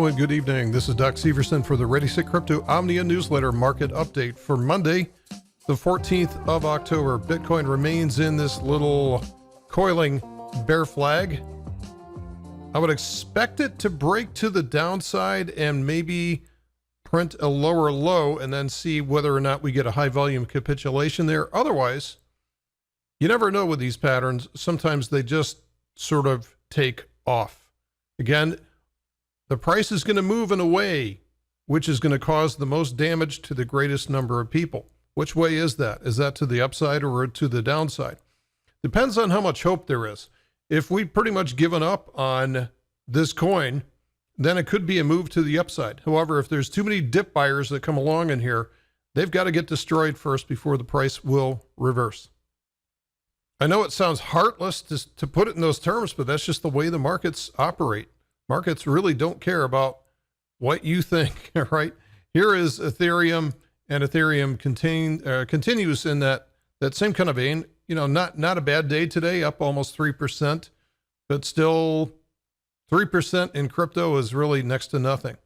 and good evening. This is Doc Severson for the ReadySetCrypto OMNIA newsletter market update for Monday, the 14th of October. Bitcoin remains in this little coiling bear flag. I would expect it to break to the downside and maybe print a lower low and then see whether or not we get a high volume capitulation there. Otherwise, you never know with these patterns. Sometimes they just sort of take off. Again, the price is going to move in a way which is going to cause the most damage to the greatest number of people. Which way is that? Is that to the upside or to the downside? Depends on how much hope there is. If we've pretty much given up on this coin, then it could be a move to the upside. However, if there's too many dip buyers that come along in here, they've got to get destroyed first before the price will reverse. I know it sounds heartless to put it in those terms, but that's just the way the markets operate. Markets really don't care about what you think, right? Here is Ethereum, and Ethereum continues in that same kind of vein. You know, not a bad day today, up almost 3%, but still 3% in crypto is really next to nothing.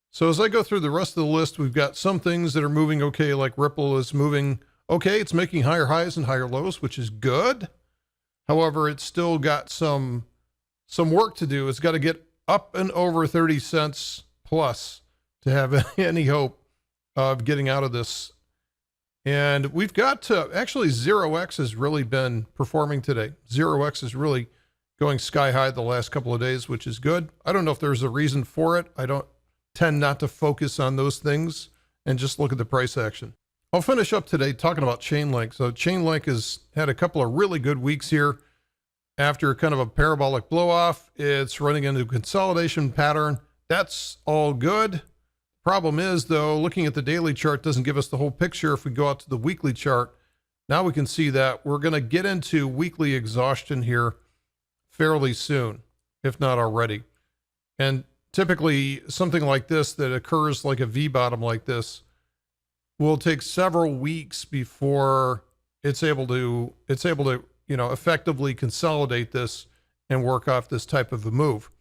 So as I go through the rest of the list, we've got some things that are moving okay, like Ripple is moving okay. It's making higher highs and higher lows, which is good. However, it's still got some work to do. It's got to get up and over 30 cents plus to have any hope of getting out of this. And we've got to, actually 0x has really been performing today. 0x is really going sky high the last couple of days, which is good. I don't know if there's a reason for it. I don't tend not to focus on those things and just look at the price action. I'll finish up today talking about Chainlink. So Chainlink has had a couple of really good weeks here. After kind of a parabolic blow off, it's running into a consolidation pattern. That's all good. Problem is, though, looking at the daily chart doesn't give us the whole picture. If we go out to the weekly chart, now we can see that we're going to get into weekly exhaustion here fairly soon, if not already. And typically something like this that occurs like a V bottom like this will take several weeks before it's able to effectively consolidate this and work off this type of a move.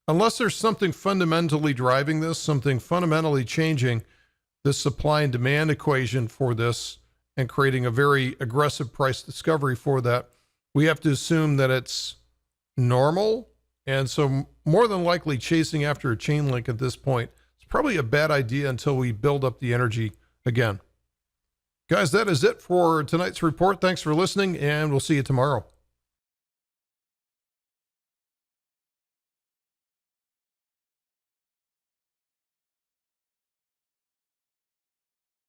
Unless there's something fundamentally driving this, something fundamentally changing the supply and demand equation for this and creating a very aggressive price discovery for that, we have to assume that it's normal. And so more than likely chasing after a Chainlink at this point, it's probably a bad idea until we build up the energy again. Guys, that is it for tonight's report. Thanks for listening, and we'll see you tomorrow.